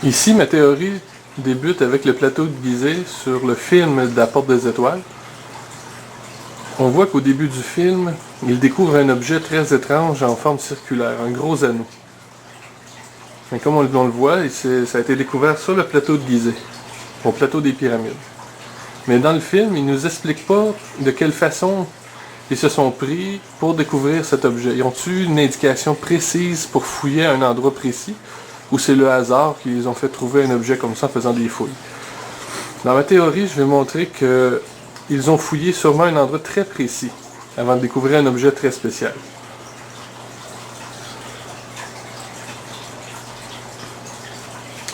Ici, ma théorie débute avec le plateau de Gizeh sur le film de la Porte des Étoiles. On voit qu'au début du film, il découvre un objet très étrange en forme circulaire, un gros anneau. Et comme on le voit, ça a été découvert sur le plateau de Gizeh, au plateau des pyramides. Mais dans le film, il ne nous explique pas de quelle façon ils se sont pris pour découvrir cet objet. Ils ont-tu une indication précise pour fouiller à un endroit précis, ou c'est le hasard qu'ils ont fait trouver un objet comme ça en faisant des fouilles? Dans ma théorie, je vais montrer qu'ils ont fouillé sûrement un endroit très précis avant de découvrir un objet très spécial.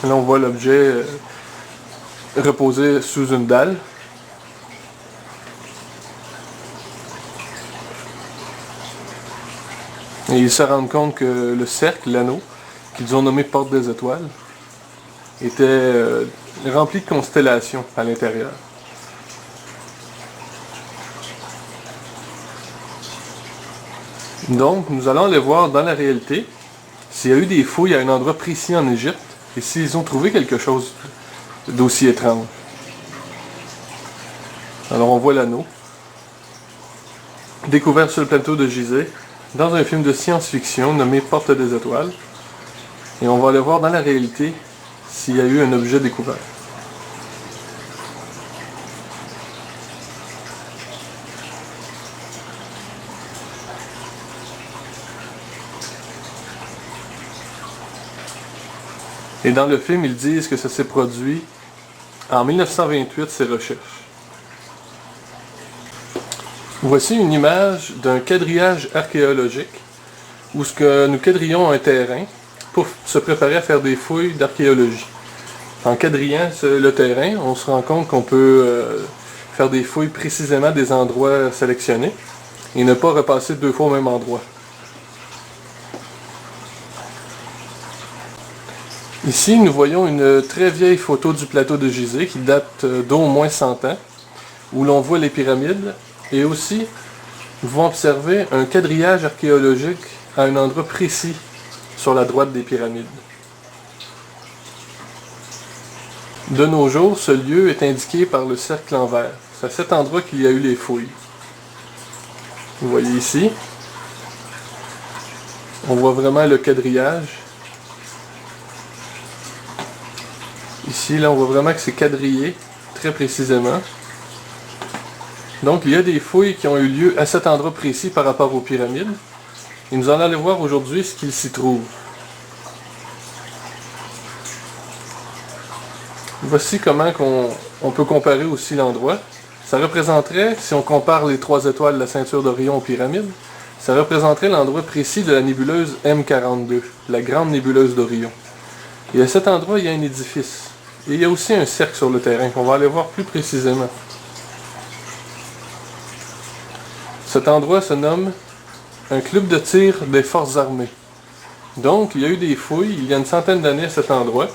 Là, on voit l'objet reposé sous une dalle. Et ils se rendent compte que le cercle, l'anneau, qu'ils ont nommé Porte des Étoiles, était rempli de constellations à l'intérieur. Donc, nous allons aller voir dans la réalité s'il y a eu des fouilles à un endroit précis en Égypte et s'ils ont trouvé quelque chose d'aussi étrange. Alors, on voit l'anneau, découvert sur le plateau de Gizeh, dans un film de science-fiction nommé Porte des Étoiles. Et on va aller voir dans la réalité s'il y a eu un objet découvert. Et dans le film, ils disent que ça s'est produit en 1928, ces recherches. Voici une image d'un quadrillage archéologique où nous quadrillons un terrain pour se préparer à faire des fouilles d'archéologie. En quadrillant le terrain, on se rend compte qu'on peut faire des fouilles précisément des endroits sélectionnés et ne pas repasser 2 fois au même endroit. Ici, nous voyons une très vieille photo du plateau de Gizeh qui date d'au moins 100 ans, où l'on voit les pyramides, et aussi, nous pouvons observer un quadrillage archéologique à un endroit précis sur la droite des pyramides. De nos jours, ce lieu est indiqué par le cercle en vert. C'est à cet endroit qu'il y a eu les fouilles. Vous voyez ici, on voit vraiment le quadrillage. Ici, là, on voit vraiment que c'est quadrillé, très précisément. Donc, il y a des fouilles qui ont eu lieu à cet endroit précis par rapport aux pyramides. Et nous allons aller voir aujourd'hui ce qu'il s'y trouve. Voici comment on peut comparer aussi l'endroit. Ça représenterait, si on compare les 3 étoiles de la ceinture d'Orion aux pyramides, ça représenterait l'endroit précis de la nébuleuse M42, la grande nébuleuse d'Orion. Et à cet endroit, il y a un édifice. Et il y a aussi un cercle sur le terrain, qu'on va aller voir plus précisément. Cet endroit se nomme un club de tir des forces armées. Donc, il y a eu des fouilles il y a une centaine d'années à cet endroit.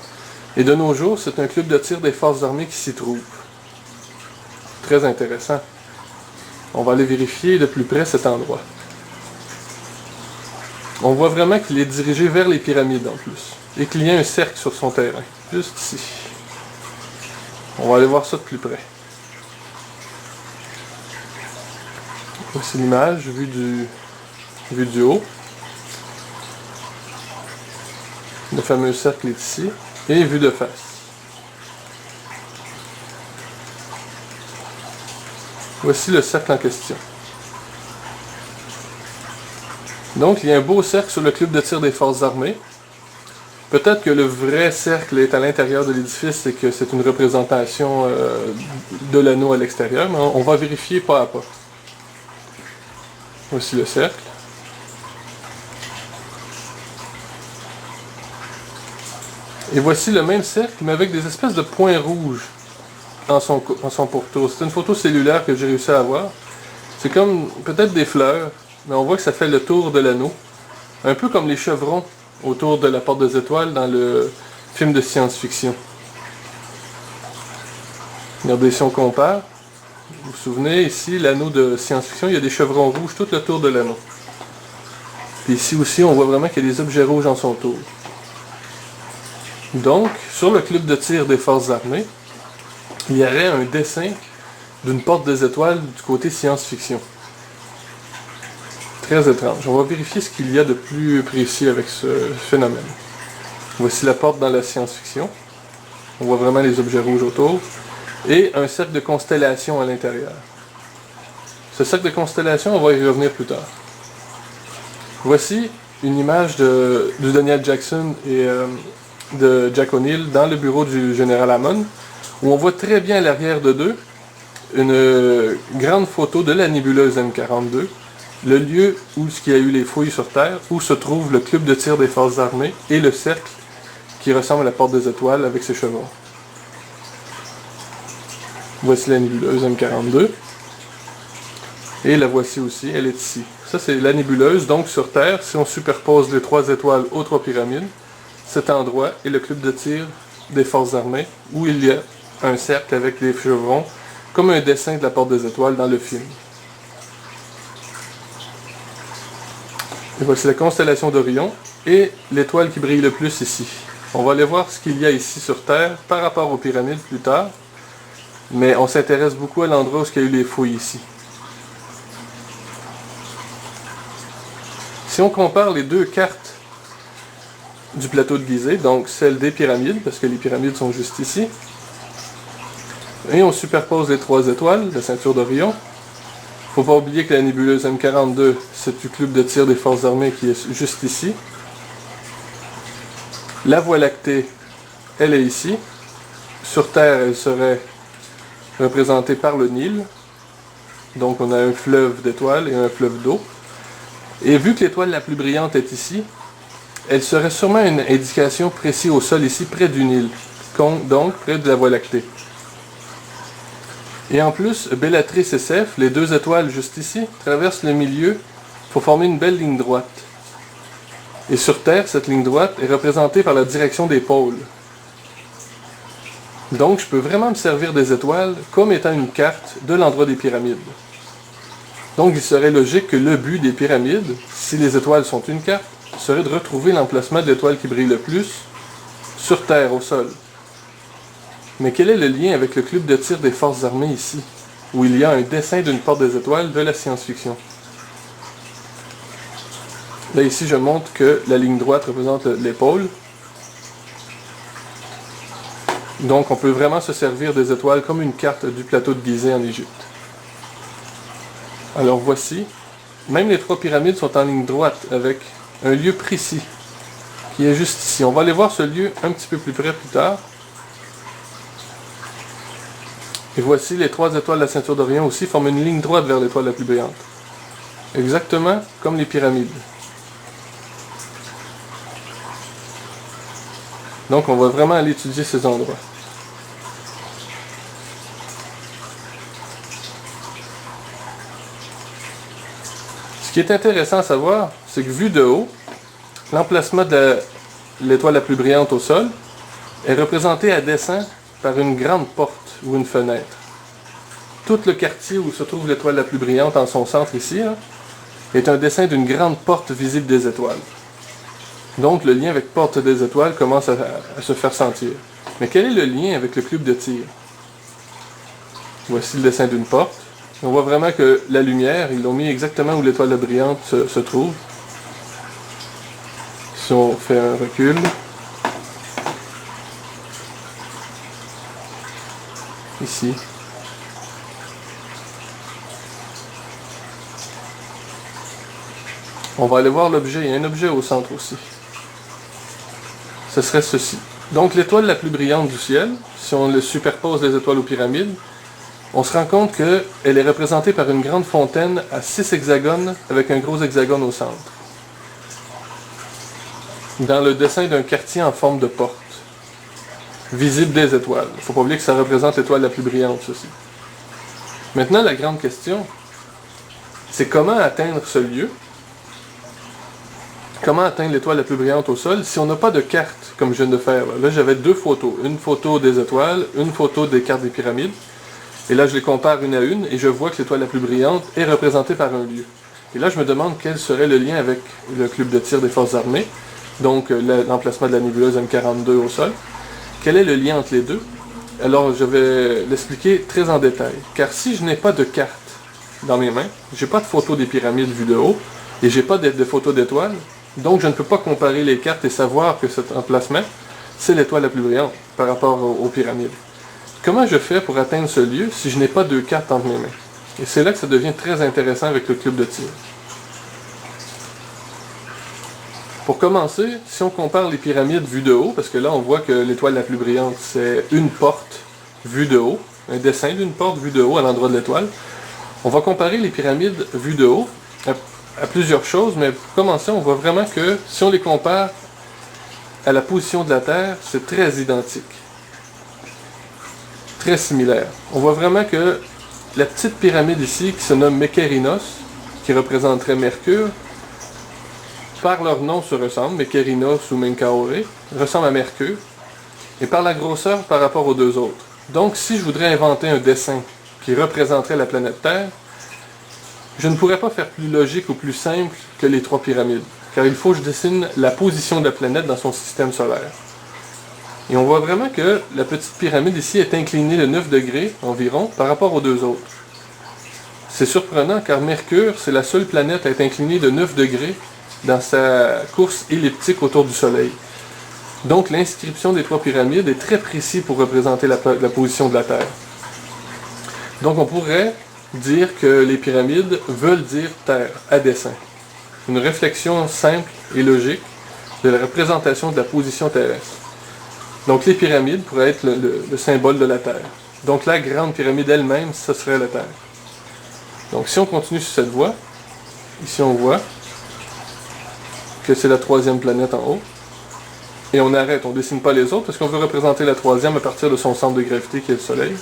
Et de nos jours, c'est un club de tir des forces armées qui s'y trouve. Très intéressant. On va aller vérifier de plus près cet endroit. On voit vraiment qu'il est dirigé vers les pyramides en plus. Et qu'il y a un cercle sur son terrain, juste ici. On va aller voir ça de plus près. Voici l'image vue du haut. Le fameux cercle est ici. Et vue de face. Voici le cercle en question. Donc, il y a un beau cercle sur le club de tir des forces armées. Peut-être que le vrai cercle est à l'intérieur de l'édifice et que c'est une représentation de l'anneau à l'extérieur, mais on va vérifier pas à pas. Voici le cercle. Et voici le même cercle, mais avec des espèces de points rouges dans son pourtour. C'est une photo cellulaire que j'ai réussi à avoir. C'est comme peut-être des fleurs, mais on voit que ça fait le tour de l'anneau. Un peu comme les chevrons autour de la Porte des Étoiles dans le film de science-fiction. Regardez si on compare. Vous vous souvenez, ici, l'anneau de science-fiction, il y a des chevrons rouges tout le tour de l'anneau. Puis ici aussi, on voit vraiment qu'il y a des objets rouges en son tour. Donc, sur le club de tir des forces armées, il y aurait un dessin d'une porte des étoiles du côté science-fiction. Très étrange. On va vérifier ce qu'il y a de plus précis avec ce phénomène. Voici la porte dans la science-fiction. On voit vraiment les objets rouges autour. Et un cercle de constellations à l'intérieur. Ce cercle de constellations, on va y revenir plus tard. Voici une image de Daniel Jackson et de Jack O'Neill dans le bureau du général Hammond, où on voit très bien à l'arrière de d'eux une grande photo de la nébuleuse M42, le lieu où il y a eu les fouilles sur Terre, où se trouve le club de tir des forces armées et le cercle qui ressemble à la porte des étoiles avec ses chevrons. Voici la nébuleuse M42. Et la voici aussi, elle est ici. Ça, c'est la nébuleuse. Donc, sur Terre, si on superpose les 3 étoiles aux 3 pyramides, cet endroit est le club de tir des forces armées, où il y a un cercle avec les chevrons, comme un dessin de la porte des étoiles dans le film. Et voici la constellation d'Orion et l'étoile qui brille le plus ici. On va aller voir ce qu'il y a ici sur Terre par rapport aux pyramides plus tard, mais on s'intéresse beaucoup à l'endroit où il y a eu les fouilles ici. Si on compare les deux cartes du plateau de Gizeh, donc celle des pyramides, parce que les pyramides sont juste ici, et on superpose les 3 étoiles, la ceinture d'Orion. Il ne faut pas oublier que la nébuleuse M42, c'est du club de tir des forces armées qui est juste ici. La Voie lactée, elle est ici. Sur Terre, elle serait représentée par le Nil. Donc on a un fleuve d'étoiles et un fleuve d'eau. Et vu que l'étoile la plus brillante est ici, elle serait sûrement une indication précise au sol ici, près du Nil. Donc près de la Voie lactée. Et en plus, Bellatrix et Ceph, les 2 étoiles juste ici, traversent le milieu pour former une belle ligne droite. Et sur Terre, cette ligne droite est représentée par la direction des pôles. Donc, je peux vraiment me servir des étoiles comme étant une carte de l'endroit des pyramides. Donc, il serait logique que le but des pyramides, si les étoiles sont une carte, serait de retrouver l'emplacement de l'étoile qui brille le plus sur Terre, au sol. Mais quel est le lien avec le club de tir des forces armées ici, où il y a un dessin d'une porte des étoiles de la science-fiction? Là, ici, je montre que la ligne droite représente l'épaule. Donc, on peut vraiment se servir des étoiles comme une carte du plateau de Gizeh en Égypte. Alors, voici. Même les 3 pyramides sont en ligne droite avec un lieu précis, qui est juste ici. On va aller voir ce lieu un petit peu plus près plus tard. Et voici les 3 étoiles de la ceinture d'Orion aussi forment une ligne droite vers l'étoile la plus brillante. Exactement comme les pyramides. Donc on va vraiment aller étudier ces endroits. Ce qui est intéressant à savoir, c'est que vu de haut, l'emplacement de l'étoile la plus brillante au sol est représenté à dessin par une grande porte ou une fenêtre. Tout le quartier où se trouve l'étoile la plus brillante en son centre ici, là, est un dessin d'une grande porte visible des étoiles. Donc le lien avec porte des étoiles commence à se faire sentir. Mais quel est le lien avec le club de tir? Voici le dessin d'une porte. On voit vraiment que la lumière, ils l'ont mis exactement où l'étoile la brillante se trouve. Si on fait un recul, ici. On va aller voir l'objet. Il y a un objet au centre aussi. Ce serait ceci. Donc l'étoile la plus brillante du ciel, si on le superpose les étoiles aux pyramides, on se rend compte qu'elle est représentée par une grande fontaine à 6 hexagones avec un gros hexagone au centre. Dans le dessin d'un quartier en forme de porte, visible des étoiles. Il ne faut pas oublier que ça représente l'étoile la plus brillante, ceci. Maintenant, la grande question, c'est comment atteindre ce lieu? Comment atteindre l'étoile la plus brillante au sol si on n'a pas de carte, comme je viens de faire? Là, j'avais 2 photos. Une photo des étoiles, une photo des cartes des pyramides. Et là, je les compare une à une et je vois que l'étoile la plus brillante est représentée par un lieu. Et là, je me demande quel serait le lien avec le club de tir des forces armées. donc l'emplacement de la nébuleuse M42 au sol. Quel est le lien entre les deux? Alors je vais l'expliquer très en détail, car si je n'ai pas de carte dans mes mains, j'ai pas de photo des pyramides vues de haut, et j'ai pas de photo d'étoiles, donc je ne peux pas comparer les cartes et savoir que cet emplacement, c'est l'étoile la plus brillante par rapport aux pyramides. Comment je fais pour atteindre ce lieu si je n'ai pas de cartes entre mes mains? Et c'est là que ça devient très intéressant avec le club de tir. Pour commencer, si on compare les pyramides vues de haut, parce que là on voit que l'étoile la plus brillante c'est une porte vue de haut, un dessin d'une porte vue de haut à l'endroit de l'étoile, on va comparer les pyramides vues de haut à plusieurs choses, mais pour commencer on voit vraiment que si on les compare à la position de la Terre, c'est très identique, très similaire. On voit vraiment que la petite pyramide ici qui se nomme Mekerinos, qui représenterait Mercure, par leur nom se ressemblent, Mekerinos ou Menkaure, ressemblent à Mercure, et par la grosseur par rapport aux deux autres. Donc si je voudrais inventer un dessin qui représenterait la planète Terre, je ne pourrais pas faire plus logique ou plus simple que les trois pyramides, car il faut que je dessine la position de la planète dans son système solaire. Et on voit vraiment que la petite pyramide ici est inclinée de 9 degrés environ par rapport aux deux autres. C'est surprenant car Mercure, c'est la seule planète à être inclinée de 9 degrés dans sa course elliptique autour du Soleil. Donc l'inscription des trois pyramides est très précise pour représenter la position de la Terre. Donc on pourrait dire que les pyramides veulent dire Terre à dessein. Une réflexion simple et logique de la représentation de la position terrestre. Donc les pyramides pourraient être le symbole de la Terre. Donc la grande pyramide elle-même, ce serait la Terre. Donc si on continue sur cette voie, ici on voit que c'est la troisième planète en haut. Et on arrête, on ne dessine pas les autres parce qu'on veut représenter la troisième à partir de son centre de gravité qui est le Soleil.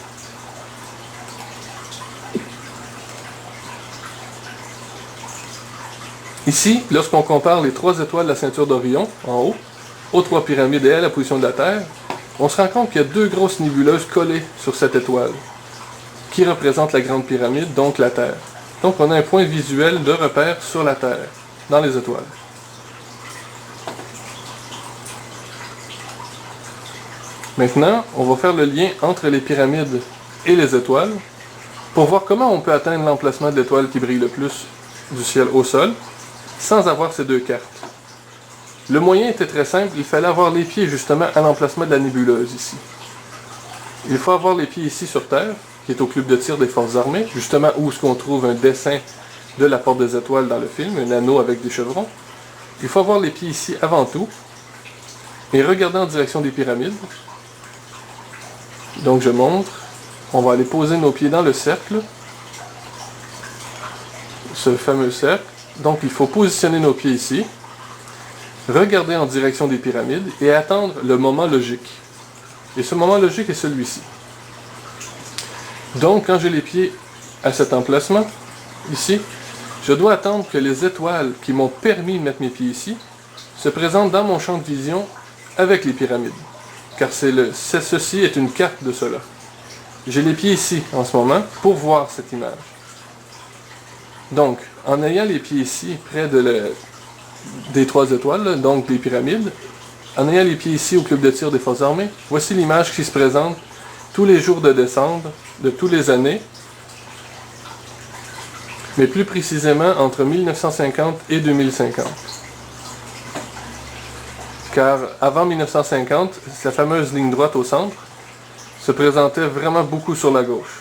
Ici, lorsqu'on compare les trois étoiles de la ceinture d'Orion, en haut, aux trois pyramides et à la position de la Terre, on se rend compte qu'il y a deux grosses nébuleuses collées sur cette étoile, qui représentent la grande pyramide, donc la Terre. Donc on a un point visuel de repère sur la Terre, dans les étoiles. Maintenant, on va faire le lien entre les pyramides et les étoiles, pour voir comment on peut atteindre l'emplacement de l'étoile qui brille le plus du ciel au sol, sans avoir ces deux cartes. Le moyen était très simple, il fallait avoir les pieds justement à l'emplacement de la nébuleuse ici. Il faut avoir les pieds ici sur Terre, qui est au club de tir des forces armées, justement où on trouve un dessin de la porte des étoiles dans le film, un anneau avec des chevrons. Il faut avoir les pieds ici avant tout, et regarder en direction des pyramides. Donc je montre, on va aller poser nos pieds dans le cercle, ce fameux cercle. Donc il faut positionner nos pieds ici, regarder en direction des pyramides et attendre le moment logique. Et ce moment logique est celui-ci. Donc quand j'ai les pieds à cet emplacement, ici, je dois attendre que les étoiles qui m'ont permis de mettre mes pieds ici se présentent dans mon champ de vision avec les pyramides. Car ceci est une carte de cela. J'ai les pieds ici en ce moment pour voir cette image. Donc, en ayant les pieds ici, près des trois étoiles, donc des pyramides, en ayant les pieds ici au club de tir des forces armées, voici l'image qui se présente tous les jours de décembre, de toutes les années, mais plus précisément entre 1950 et 2050. Car avant 1950, la fameuse ligne droite au centre se présentait vraiment beaucoup sur la gauche.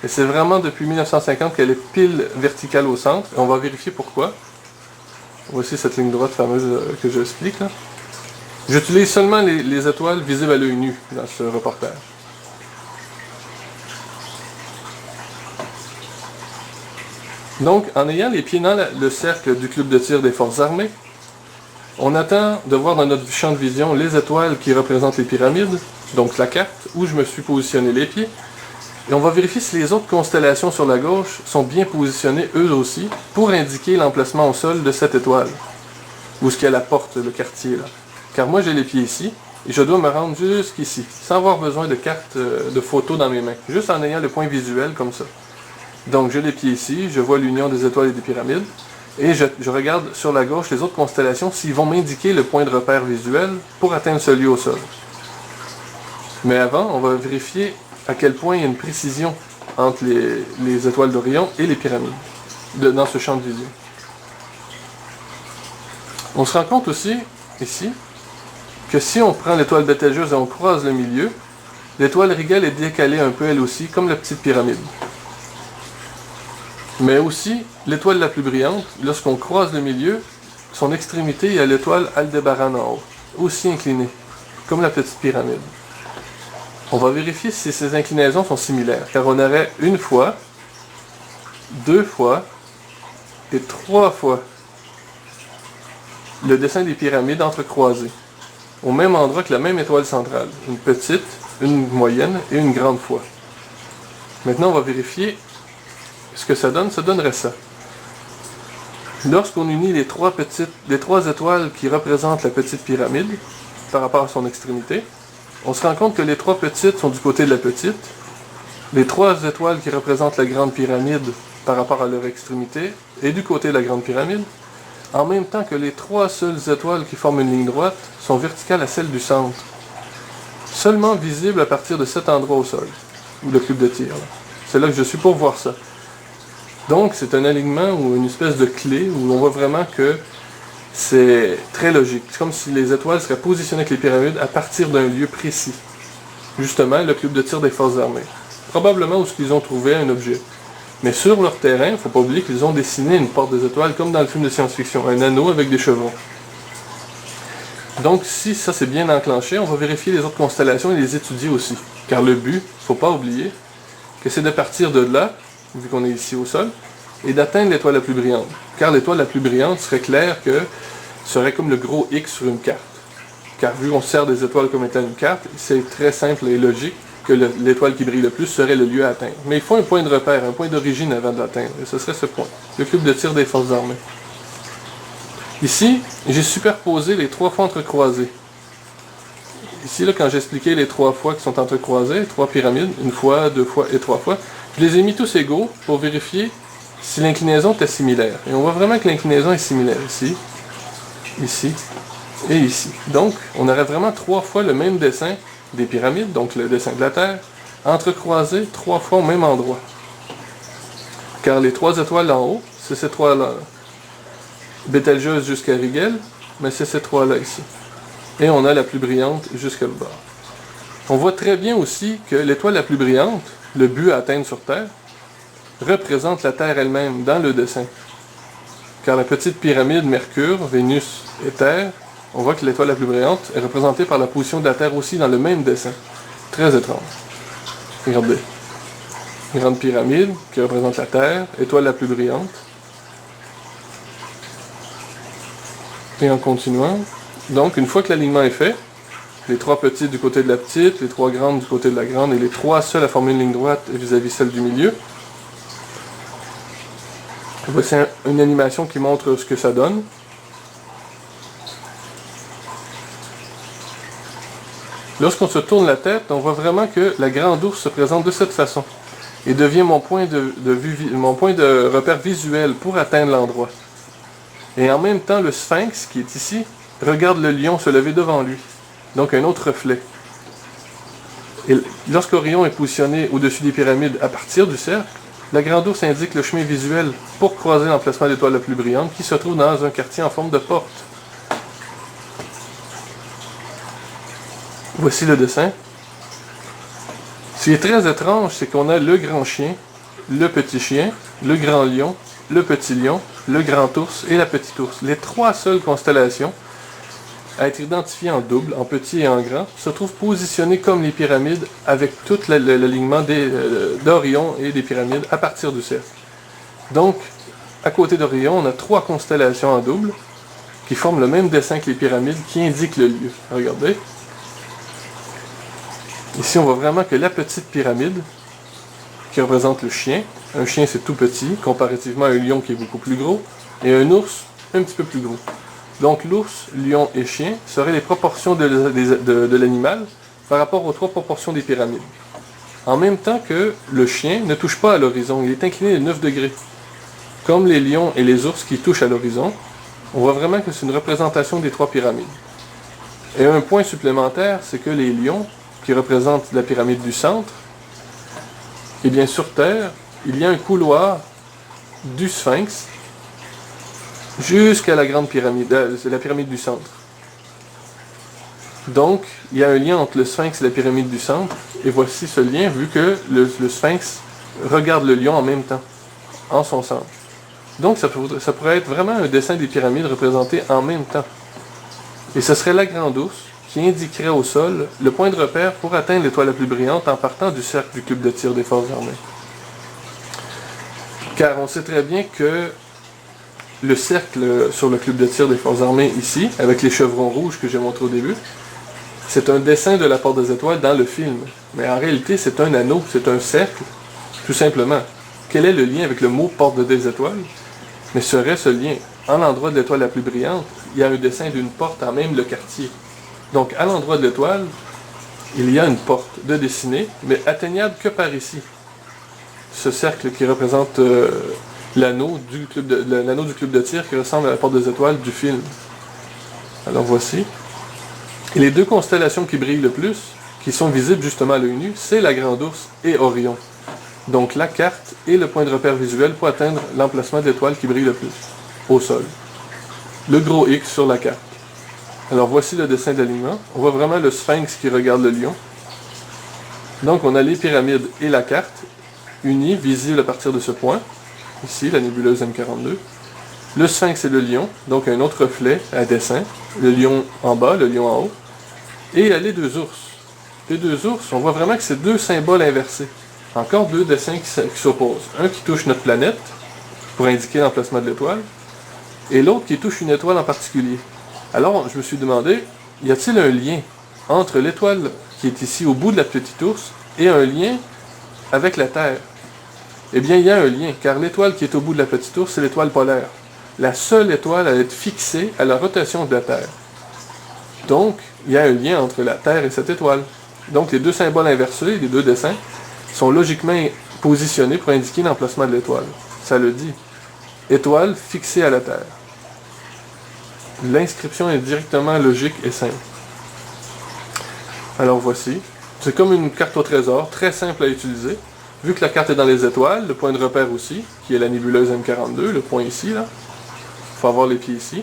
Et c'est vraiment depuis 1950 qu'elle est pile verticale au centre. Et on va vérifier pourquoi. Voici cette ligne droite fameuse que j'explique là. J'utilise seulement les étoiles visibles à l'œil nu dans ce reportage. Donc, en ayant les pieds dans le cercle du club de tir des forces armées, on attend de voir dans notre champ de vision les étoiles qui représentent les pyramides, donc la carte, où je me suis positionné les pieds. Et on va vérifier si les autres constellations sur la gauche sont bien positionnées eux aussi, pour indiquer l'emplacement au sol de cette étoile. Où est-ce qu'il y a la porte, le quartier là. Car moi j'ai les pieds ici, et je dois me rendre jusqu'ici, sans avoir besoin de carte de photo dans mes mains, juste en ayant le point visuel comme ça. Donc j'ai les pieds ici, je vois l'union des étoiles et des pyramides, Et je regarde sur la gauche les autres constellations s'ils vont m'indiquer le point de repère visuel pour atteindre ce lieu au sol. Mais avant, on va vérifier à quel point il y a une précision entre les étoiles d'Orion et les pyramides, dans ce champ de vision. On se rend compte aussi, ici, que si on prend l'étoile Bételgeuse et on croise le milieu, l'étoile Rigel est décalée un peu elle aussi, comme la petite pyramide. Mais aussi, l'étoile la plus brillante, lorsqu'on croise le milieu, son extrémité, il y a l'étoile Aldébaran en haut, aussi inclinée, comme la petite pyramide. On va vérifier si ces inclinaisons sont similaires, car on aurait une fois, deux fois et trois fois le dessin des pyramides entrecroisées, au même endroit que la même étoile centrale, une petite, une moyenne et une grande fois. Maintenant, on va vérifier ce que ça donne. Ça donnerait ça. Lorsqu'on unit les trois étoiles qui représentent la petite pyramide par rapport à son extrémité, on se rend compte que les trois petites sont du côté de la petite, les trois étoiles qui représentent la grande pyramide par rapport à leur extrémité est du côté de la grande pyramide, en même temps que les trois seules étoiles qui forment une ligne droite sont verticales à celle du centre, seulement visibles à partir de cet endroit au sol, ou le cube de tir. C'est là que je suis pour voir ça. Donc, c'est un alignement ou une espèce de clé où on voit vraiment que c'est très logique. C'est comme si les étoiles seraient positionnées avec les pyramides à partir d'un lieu précis. Justement, le club de tir des forces armées. Probablement où ils ont trouvé un objet. Mais sur leur terrain, il ne faut pas oublier qu'ils ont dessiné une porte des étoiles comme dans le film de science-fiction, un anneau avec des chevrons. Donc, si ça c'est bien enclenché, on va vérifier les autres constellations et les étudier aussi. Car le but, il ne faut pas oublier, que c'est de partir de là, vu qu'on est ici au sol, et d'atteindre l'étoile la plus brillante. Car l'étoile la plus brillante serait clair que serait comme le gros X sur une carte. Car vu qu'on sert des étoiles comme étant une carte, c'est très simple et logique que l'étoile qui brille le plus serait le lieu à atteindre. Mais il faut un point de repère, un point d'origine avant de l'atteindre, et ce serait ce point, le club de tir des forces armées. Ici, j'ai superposé les trois fois entrecroisées. Ici, là, quand j'expliquais les trois fois qui sont entrecroisées, trois pyramides, une fois, deux fois et trois fois, je les ai mis tous égaux pour vérifier si l'inclinaison était similaire. Et on voit vraiment que l'inclinaison est similaire ici, ici et ici. Donc, on aurait vraiment trois fois le même dessin des pyramides, donc le dessin de la Terre, entrecroisé trois fois au même endroit. Car les trois étoiles en haut, c'est ces trois-là. Bételgeuse jusqu'à Rigel, mais c'est ces trois-là ici. Et on a la plus brillante jusqu'à le bas. On voit très bien aussi que l'étoile la plus brillante, le but à atteindre sur Terre, représente la Terre elle-même dans le dessin. Car la petite pyramide, Mercure, Vénus et Terre, on voit que l'étoile la plus brillante est représentée par la position de la Terre aussi dans le même dessin. Très étrange. Regardez. Grande pyramide qui représente la Terre, étoile la plus brillante. Et en continuant, donc une fois que l'alignement est fait, les trois petites du côté de la petite, les trois grandes du côté de la grande et les trois seules à former une ligne droite vis-à-vis celle du milieu. Voici une animation qui montre ce que ça donne. Lorsqu'on se tourne la tête, on voit vraiment que la grande ours se présente de cette façon et devient mon point de repère visuel pour atteindre l'endroit. Et en même temps, le sphinx, qui est ici, regarde le lion se lever devant lui. Donc un autre reflet. Et lorsqu'Orion est positionné au-dessus des pyramides à partir du cercle, la grande ours indique le chemin visuel pour croiser l'emplacement de l'étoile la plus brillante qui se trouve dans un quartier en forme de porte. Voici le dessin. Ce qui est très étrange, c'est qu'on a le grand chien, le petit chien, le grand lion, le petit lion, le grand ours et la petite ours. Les trois seules constellations à être identifiées en double, en petit et en grand, se trouvent positionnées comme les pyramides avec tout l'alignement d'Orion et des pyramides à partir du cercle. Donc, à côté d'Orion, on a trois constellations en double qui forment le même dessin que les pyramides qui indiquent le lieu. Regardez. Ici, on voit vraiment que la petite pyramide, qui représente le chien, un chien c'est tout petit, comparativement à un lion qui est beaucoup plus gros, et un ours un petit peu plus gros. Donc l'ours, lion et chien seraient les proportions de l'animal par rapport aux trois proportions des pyramides. En même temps que le chien ne touche pas à l'horizon, il est incliné de 9 degrés. comme les lions et les ours qui touchent à l'horizon, on voit vraiment que c'est une représentation des trois pyramides. Et un point supplémentaire, c'est que les lions, qui représentent la pyramide du centre, et bien sur Terre, il y a un couloir du Sphinx jusqu'à la grande pyramide, la pyramide du centre. Donc, il y a un lien entre le Sphinx et la pyramide du centre, et voici ce lien vu que le Sphinx regarde le lion en même temps, en son centre. Donc, ça pourrait être vraiment un dessin des pyramides représenté en même temps. Et ce serait la grande ours qui indiquerait au sol le point de repère pour atteindre l'étoile la plus brillante en partant du cercle du club de tir des forces armées. Car on sait très bien que le cercle sur le club de tir des forces armées ici, avec les chevrons rouges que j'ai montré au début, c'est un dessin de la porte des étoiles dans le film. Mais en réalité, c'est un anneau, c'est un cercle, tout simplement. Quel est le lien avec le mot porte des étoiles? Mais serait ce lien, en l'endroit de l'étoile la plus brillante, il y a un dessin d'une porte en même le quartier. Donc, à l'endroit de l'étoile, il y a une porte de dessinée, mais atteignable que par ici. Ce cercle qui représente l'anneau du club de tir qui ressemble à la porte des étoiles du film. Alors voici. Et les deux constellations qui brillent le plus, qui sont visibles justement à l'œil nu, c'est la Grande Ourse et Orion. Donc la carte et le point de repère visuel pour atteindre l'emplacement de l'étoile qui brille le plus, au sol. Le gros X sur la carte. Alors voici le dessin d'alignement. On voit vraiment le sphinx qui regarde le lion. Donc on a les pyramides et la carte, unis, visibles à partir de ce point. Ici, la nébuleuse M42. Le sphinx et le lion, donc un autre reflet à dessin. Le lion en bas, le lion en haut. Et il y a les deux ours. Les deux ours, on voit vraiment que c'est deux symboles inversés. Encore deux dessins qui s'opposent. Un qui touche notre planète, pour indiquer l'emplacement de l'étoile, et l'autre qui touche une étoile en particulier. Alors, je me suis demandé, y a-t-il un lien entre l'étoile qui est ici au bout de la petite ours et un lien avec la Terre? Eh bien, il y a un lien, car l'étoile qui est au bout de la petite ours, c'est l'étoile polaire. La seule étoile à être fixée à la rotation de la Terre. Donc, il y a un lien entre la Terre et cette étoile. Donc, les deux symboles inversés, les deux dessins, sont logiquement positionnés pour indiquer l'emplacement de l'étoile. Ça le dit. Étoile fixée à la Terre. L'inscription est directement logique et simple. Alors voici. C'est comme une carte au trésor, très simple à utiliser. Vu que la carte est dans les étoiles, le point de repère aussi, qui est la nébuleuse M42, le point ici, là. Il faut avoir les pieds ici.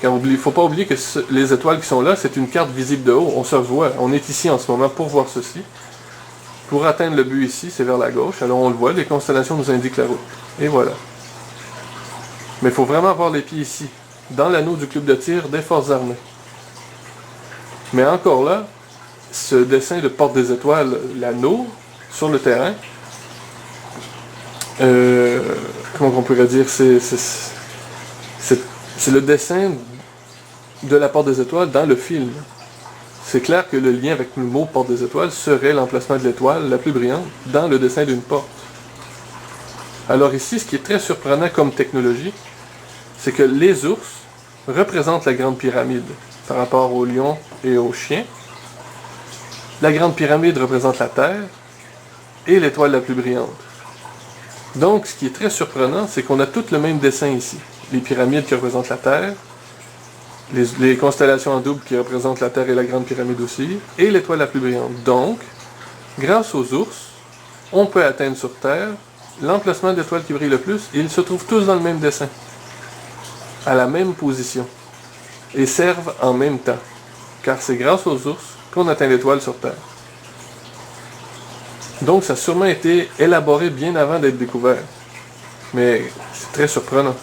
Il ne faut pas oublier que les étoiles qui sont là, c'est une carte visible de haut. On se voit. On est ici en ce moment pour voir ceci. Pour atteindre le but ici, c'est vers la gauche. Alors on le voit, les constellations nous indiquent la route. Et voilà. Mais il faut vraiment avoir les pieds ici, dans l'anneau du club de tir des forces armées. Mais encore là, ce dessin de porte des étoiles, l'anneau, sur le terrain, comment on pourrait dire, c'est le dessin de la porte des étoiles dans le film. C'est clair que le lien avec le mot porte des étoiles serait l'emplacement de l'étoile la plus brillante dans le dessin d'une porte. Alors ici, ce qui est très surprenant comme technologie, c'est que les ours représentent la grande pyramide par rapport aux lions et aux chiens. La grande pyramide représente la Terre et l'étoile la plus brillante. Donc, ce qui est très surprenant, c'est qu'on a tout le même dessin ici. Les pyramides qui représentent la Terre, les constellations en double qui représentent la Terre et la grande pyramide aussi, et l'étoile la plus brillante. Donc, grâce aux ours, on peut atteindre sur Terre l'emplacement de l'étoile qui brille le plus, et ils se trouvent tous dans le même dessin, à la même position, et servent en même temps, car c'est grâce aux ours qu'on atteint l'étoile sur Terre. Donc, ça a sûrement été élaboré bien avant d'être découvert. Mais c'est très surprenant.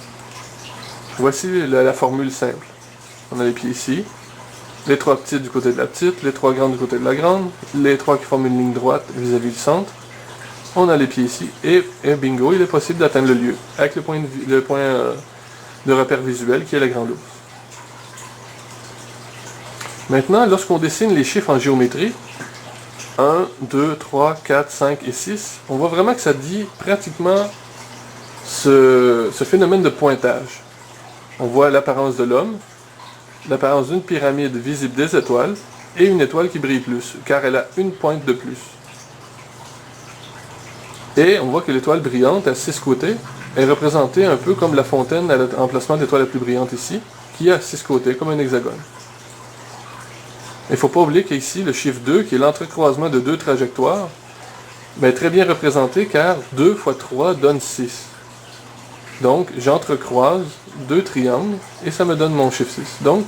Voici la formule simple. On a les pieds ici, les trois petites du côté de la petite, les trois grandes du côté de la grande, les trois qui forment une ligne droite vis-à-vis du centre. On a les pieds ici, et bingo, il est possible d'atteindre le lieu, avec le point de repère visuel qui est la grande ours. Maintenant, lorsqu'on dessine les chiffres en géométrie, 1, 2, 3, 4, 5 et 6, on voit vraiment que ça dit pratiquement ce phénomène de pointage. On voit l'apparence de l'homme, l'apparence d'une pyramide visible des étoiles, et une étoile qui brille plus, car elle a une pointe de plus. Et on voit que l'étoile brillante à 6 côtés est représentée un peu comme la fontaine à l'emplacement de l'étoile la plus brillante ici, qui a 6 côtés, comme un hexagone. Il ne faut pas oublier qu'ici, le chiffre 2, qui est l'entrecroisement de deux trajectoires, est très bien représenté car 2 fois 3 donne 6. Donc, j'entrecroise deux triangles et ça me donne mon chiffre 6. Donc,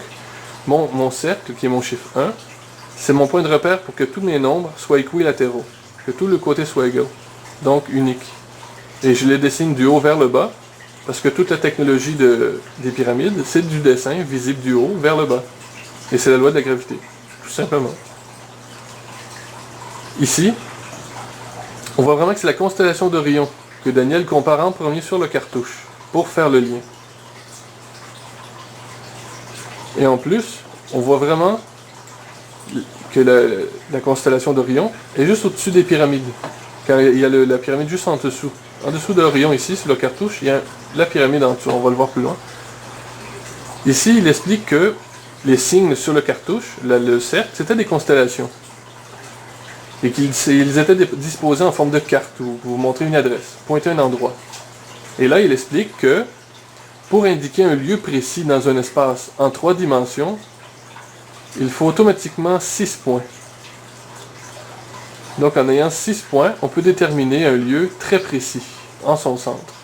mon cercle, qui est mon chiffre 1, c'est mon point de repère pour que tous mes nombres soient équilatéraux, que tout le côté soit égal, donc unique. Et je les dessine du haut vers le bas, parce que toute la technologie des pyramides, c'est du dessin visible du haut vers le bas. Et c'est la loi de la gravité, tout simplement. Ici, on voit vraiment que c'est la constellation d'Orion que Daniel compare en premier sur le cartouche, pour faire le lien. Et en plus, on voit vraiment que la constellation d'Orion est juste au-dessus des pyramides. Car il y a la pyramide juste en dessous. En dessous d'Orion, ici, sur le cartouche, il y a la pyramide en dessous. On va le voir plus loin. Ici, il explique que les signes sur le cartouche, le cercle, c'était des constellations. Et qu'ils étaient disposés en forme de carte, où vous montrez une adresse, pointez un endroit. Et là, il explique que pour indiquer un lieu précis dans un espace en 3 dimensions, il faut automatiquement 6 points. Donc en ayant 6 points, on peut déterminer un lieu très précis, en son centre.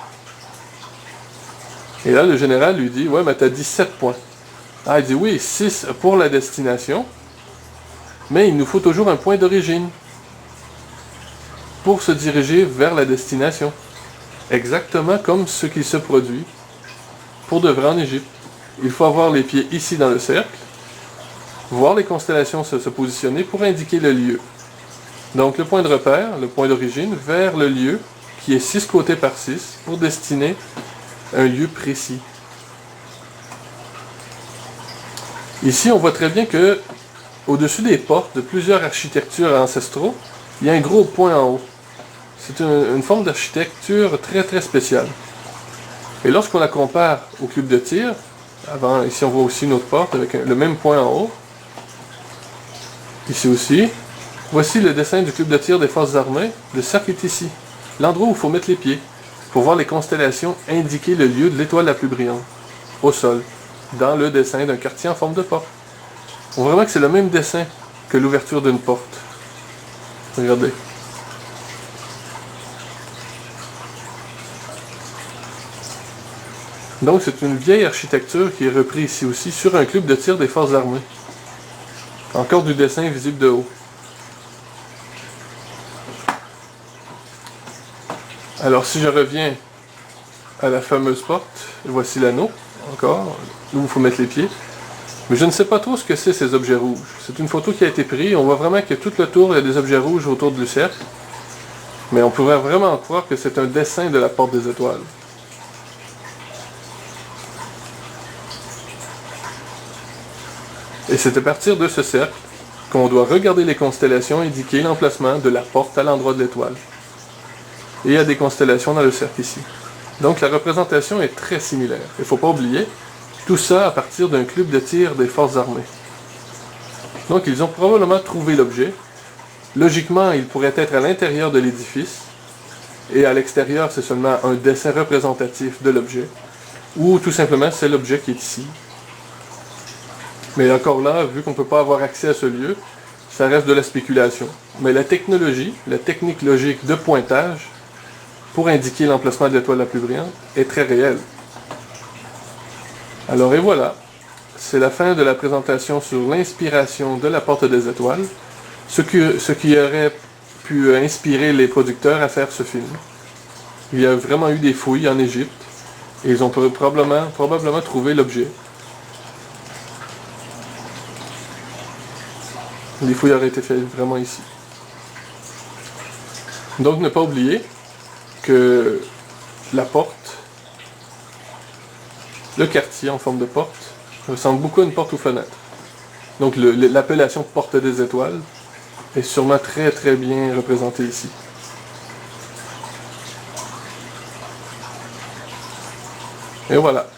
Et là, le général lui dit, ouais, mais t'as 17 points. Ah, il dit, oui, 6 pour la destination, mais il nous faut toujours un point d'origine pour se diriger vers la destination. Exactement comme ce qui se produit pour de vrai en Égypte. Il faut avoir les pieds ici dans le cercle, voir les constellations se positionner pour indiquer le lieu. Donc le point de repère, le point d'origine, vers le lieu, qui est 6 côtés par 6, pour destiner un lieu précis. Ici, on voit très bien que, au-dessus des portes de plusieurs architectures ancestraux, il y a un gros point en haut. C'est une forme d'architecture très très spéciale. Et lorsqu'on la compare au cube de tir, ici on voit aussi une autre porte avec le même point en haut. Ici aussi. Voici le dessin du cube de tir des forces armées. Le cercle est ici. L'endroit où il faut mettre les pieds. Pour voir les constellations indiquer le lieu de l'étoile la plus brillante. Au sol. Dans le dessin d'un quartier en forme de porte. On voit vraiment que c'est le même dessin que l'ouverture d'une porte. Regardez. Donc c'est une vieille architecture qui est reprise ici aussi sur un club de tir des forces armées. Encore du dessin visible de haut. Alors si je reviens à la fameuse porte, voici l'anneau, encore, où il faut mettre les pieds. Mais je ne sais pas trop ce que c'est ces objets rouges. C'est une photo qui a été prise, on voit vraiment que tout le tour il y a des objets rouges autour du cercle. Mais on pourrait vraiment croire que c'est un dessin de la porte des étoiles. Et c'est à partir de ce cercle qu'on doit regarder les constellations et indiquer l'emplacement de la porte à l'endroit de l'étoile. Et il y a des constellations dans le cercle ici. Donc la représentation est très similaire. Il ne faut pas oublier, tout ça à partir d'un club de tir des forces armées. Donc ils ont probablement trouvé l'objet. Logiquement, il pourrait être à l'intérieur de l'édifice. Et à l'extérieur, c'est seulement un dessin représentatif de l'objet. Ou tout simplement, c'est l'objet qui est ici. Mais encore là, vu qu'on ne peut pas avoir accès à ce lieu, ça reste de la spéculation. Mais la technologie, la technique logique de pointage, pour indiquer l'emplacement de l'étoile la plus brillante, est très réelle. Alors et voilà, c'est la fin de la présentation sur l'inspiration de la porte des étoiles, ce qui aurait pu inspirer les producteurs à faire ce film. Il y a vraiment eu des fouilles en Égypte, et ils ont probablement trouvé l'objet. Les fouilles auraient été faites vraiment ici. Donc ne pas oublier que la porte, le quartier en forme de porte, ressemble beaucoup à une porte ou fenêtre. Donc l'appellation porte des étoiles est sûrement très très bien représentée ici. Et voilà.